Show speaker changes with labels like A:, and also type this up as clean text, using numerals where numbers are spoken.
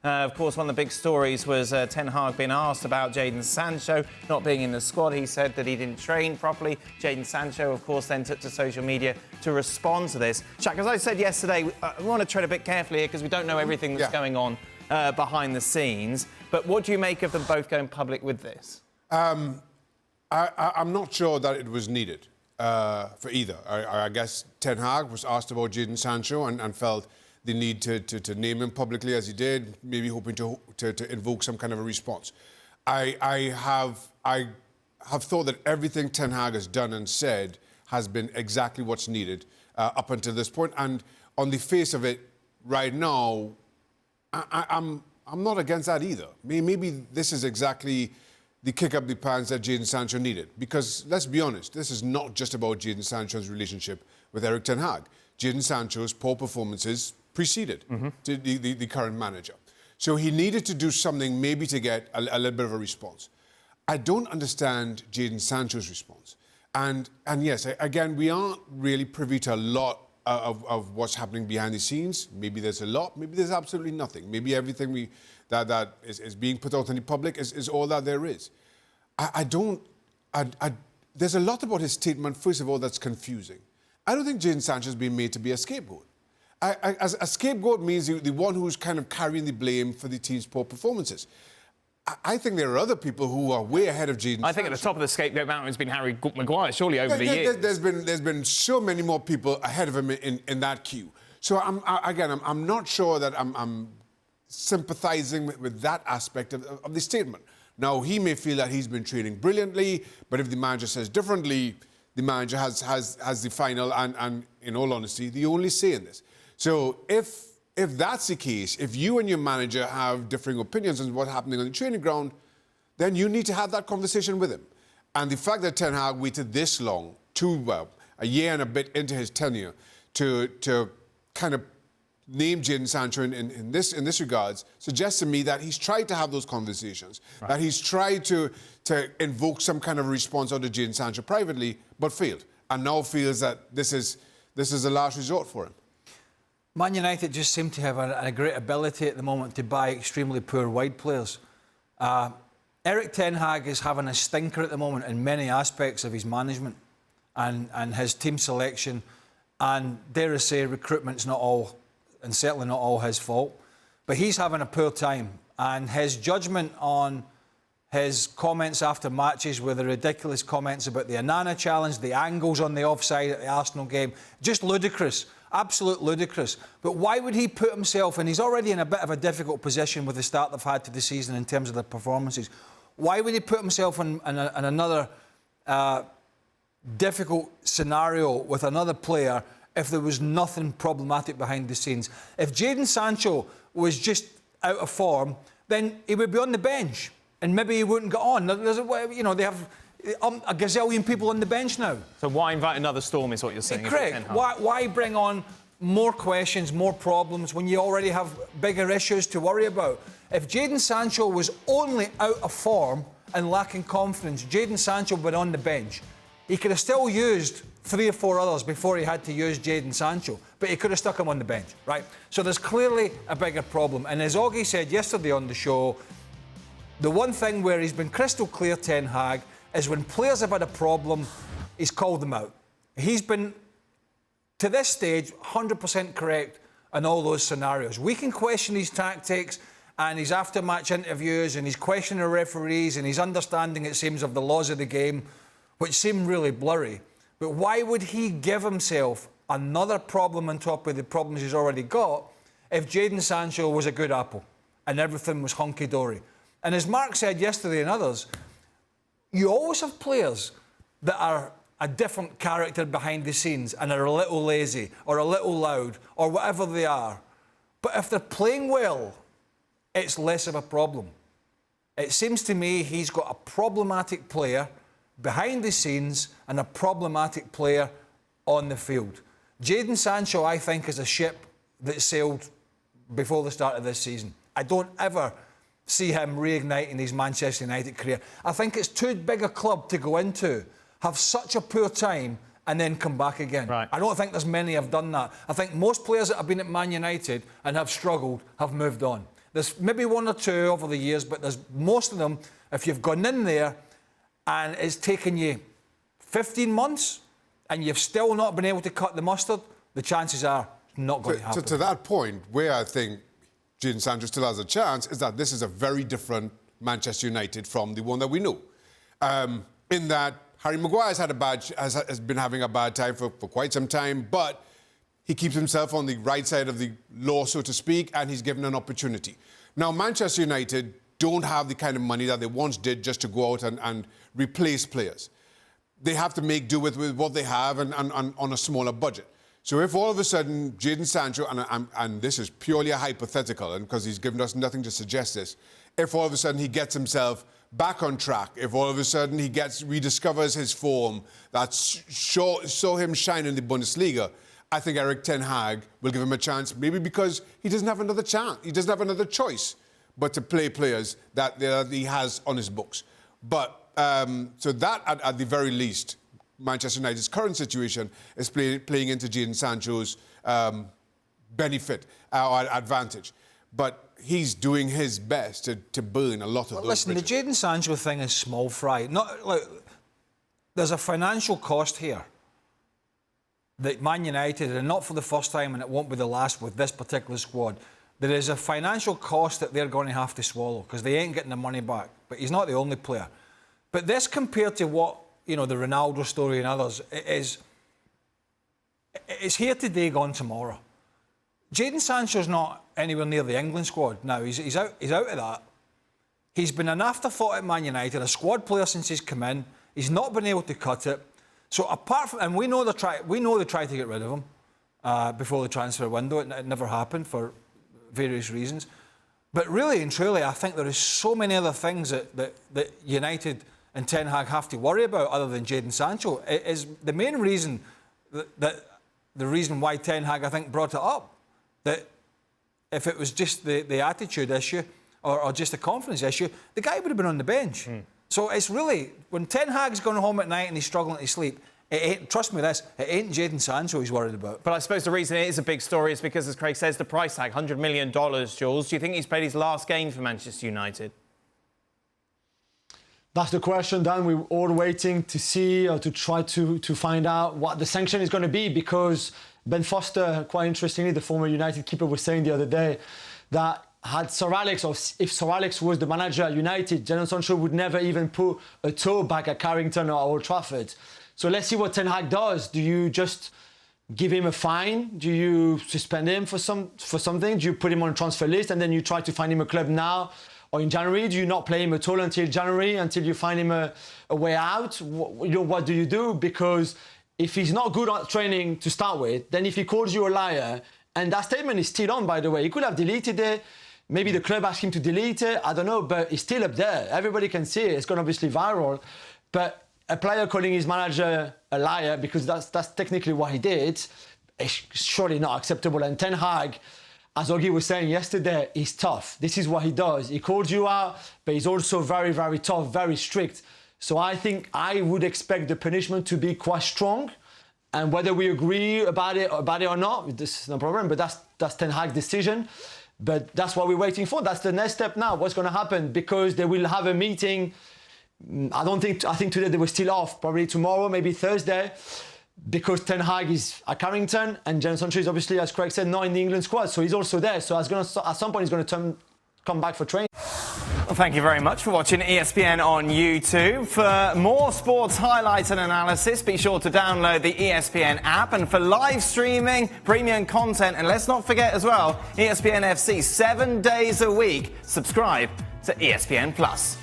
A: Of course, one of the big stories was Ten Hag being asked about Jadon Sancho not being in the squad. He said that he didn't train properly. Jadon Sancho, of course, then took to social media to respond to this. Shaq, as I said yesterday, we want to tread a bit carefully here because we don't know everything that's going on behind the scenes. But what do you make of them both going public with this?
B: I'm not sure that it was needed for either. I guess Ten Hag was asked about Jadon Sancho and felt the need to name him publicly as he did, maybe hoping to invoke some kind of a response. I have thought that everything Ten Hag has done and said has been exactly what's needed up until this point. And on the face of it, right now, I'm not against that either. Maybe this is exactly the kick up the pants that Jadon Sancho needed. Because let's be honest, this is not just about Jadon Sancho's relationship with Erik Ten Hag. Jadon Sancho's poor performances preceded the current manager. So he needed to do something maybe to get a little bit of a response. I don't understand Jadon Sancho's response. And yes, again, we aren't really privy to a lot of what's happening behind the scenes. Maybe there's a lot, maybe there's absolutely nothing. Maybe everything that is being put out in the public is all that there is. There's a lot about his statement, first of all, that's confusing. I don't think Jadon Sancho is being made to be a scapegoat. A scapegoat means the one who's kind of carrying the blame for the team's poor performances. I think there are other people who are way ahead of Jadon Sancho.
A: I think at the top of the scapegoat mountain has been Harry Maguire, surely over the years.
B: There's been so many more people ahead of him in that queue. So I'm not sure that I'm sympathising with that aspect of the statement. Now, he may feel that he's been training brilliantly, but if the manager says differently, the manager has the final and, in all honesty, the only say in this. So if that's the case, if you and your manager have differing opinions on what's happening on the training ground, then you need to have that conversation with him. And the fact that Ten Hag waited this long, a year and a bit into his tenure, to kind of name Jadon Sancho in this regards, suggests to me that he's tried to have those conversations, that he's tried to invoke some kind of response out of Jadon Sancho privately, but failed, and now feels that this is a last resort for him.
C: Man United just seem to have a great ability at the moment to buy extremely poor wide players. Erik Ten Hag is having a stinker at the moment in many aspects of his management and his team selection, and dare I say recruitment's not all, and certainly not all his fault, but he's having a poor time, and his judgment on his comments after matches with the ridiculous comments about the Anana challenge, the angles on the offside at the Arsenal game, just ludicrous. Absolute ludicrous. But why would he put himself, and he's already in a bit of a difficult position with the start they've had to the season in terms of the performances, why would he put himself in another difficult scenario with another player if there was nothing problematic behind the scenes? If Jadon Sancho was just out of form, then he would be on the bench and maybe he wouldn't get on. They have a gazillion people on the bench now.
A: So why invite another storm is what you're saying?
C: Craig, why bring on more questions, more problems when you already have bigger issues to worry about? If Jadon Sancho was only out of form and lacking confidence, Jadon Sancho would be on the bench. He could have still used 3 or 4 others before he had to use Jadon Sancho, but he could have stuck him on the bench, right? So there's clearly a bigger problem. And as Augie said yesterday on the show, the one thing where he's been crystal clear, Ten Hag, is when players have had a problem, he's called them out. He's been, to this stage, 100% correct in all those scenarios. We can question his tactics and his after-match interviews and his questioning of referees and his understanding, it seems, of the laws of the game, which seem really blurry. But why would he give himself another problem on top of the problems he's already got if Jadon Sancho was a good apple and everything was hunky-dory? And as Mark said yesterday and others, you always have players that are a different character behind the scenes and are a little lazy or a little loud or whatever they are. But if they're playing well, it's less of a problem. It seems to me he's got a problematic player behind the scenes and a problematic player on the field. Jadon Sancho, I think, is a ship that sailed before the start of this season. I don't ever see him reigniting his Manchester United career. I think it's too big a club to go into, have such a poor time and then come back again.
A: Right.
C: I don't think there's many have done that. I think most players that have been at Man United and have struggled have moved on. There's maybe one or two over the years, but there's most of them, if you've gone in there and it's taken you 15 months and you've still not been able to cut the mustard, the chances are it's not going to happen.
B: To that point, where I think Jadon Sancho still has a chance is that this is a very different Manchester United from the one that we know. In that Harry Maguire has been having a bad time for quite some time, but he keeps himself on the right side of the law, so to speak, and he's given an opportunity. Now, Manchester United don't have the kind of money that they once did just to go out and replace players. They have to make do with what they have and on a smaller budget. So if all of a sudden Jadon Sancho, and this is purely a hypothetical, and because he's given us nothing to suggest this, if all of a sudden he gets himself back on track, if all of a sudden he rediscovers his form that saw him shine in the Bundesliga, I think Erik ten Hag will give him a chance, maybe because he doesn't have another chance, he doesn't have another choice but to play players that he has on his books. But so that, at the very least, Manchester United's current situation is playing into Jadon Sancho's benefit or advantage. But he's doing his best to burn a lot of those
C: listen,
B: bridges.
C: the Jadon Sancho thing is small fry. There's a financial cost here that Man United, and not for the first time, and it won't be the last with this particular squad, there is a financial cost that they're going to have to swallow because they ain't getting the money back. But he's not the only player. But this, compared to what, the Ronaldo story and others, it's here today, gone tomorrow. Jadon Sancho's not anywhere near the England squad now. He's out of that. He's been an afterthought at Man United, a squad player since he's come in. He's not been able to cut it. So apart from, and we know they tried to get rid of him before the transfer window. It never happened for various reasons. But really and truly, I think there is so many other things that United and Ten Hag have to worry about other than Jadon Sancho. It is the main reason that the reason why Ten Hag, I think, brought it up. That if it was just the attitude issue or just a confidence issue, the guy would have been on the bench. So it's really, when Ten Hag's going home at night and he's struggling to sleep, trust me this, it ain't Jadon Sancho he's worried about.
A: But I suppose the reason it is a big story is because, as Craig says, the price tag, $100 million, Jules. Do you think he's played his last game for Manchester United?
D: That's the question, Dan. We're all waiting to see or to try to find out what the sanction is going to be, because Ben Foster, quite interestingly, the former United keeper, was saying the other day that had Sir Alex, or if Sir Alex was the manager at United, Jadon Sancho would never even put a toe back at Carrington or Old Trafford. So let's see what Ten Hag does. Do you just give him a fine? Do you suspend him for something? Do you put him on a transfer list and then you try to find him a club now or in January? Do you not play him at all until January, until you find him a way out? What do you do? Because if he's not good at training to start with, then if he calls you a liar, and that statement is still on, by the way, he could have deleted it. Maybe the club asked him to delete it. I don't know, but it's still up there. Everybody can see it. It's gone obviously viral. But a player calling his manager a liar, because that's technically what he did, is surely not acceptable. And Ten Hag, as Ogie was saying yesterday, is tough. This is what he does. He calls you out, but he's also very, very tough, very strict. So I think I would expect the punishment to be quite strong. And whether we agree about it or not, this is no problem, but that's Ten Hag's decision. But that's what we're waiting for. That's the next step now. What's going to happen? Because they will have a meeting. I think today they were still off. Probably tomorrow, maybe Thursday. Because Ten Hag is at Carrington and Jadon Sancho is obviously, as Craig said, not in the England squad. So he's also there. So at some point he's going to come back for training.
A: Well, thank you very much for watching ESPN on YouTube. For more sports highlights and analysis, be sure to download the ESPN app. And for live streaming, premium content, and let's not forget as well, ESPN FC 7 days a week. Subscribe to ESPN Plus.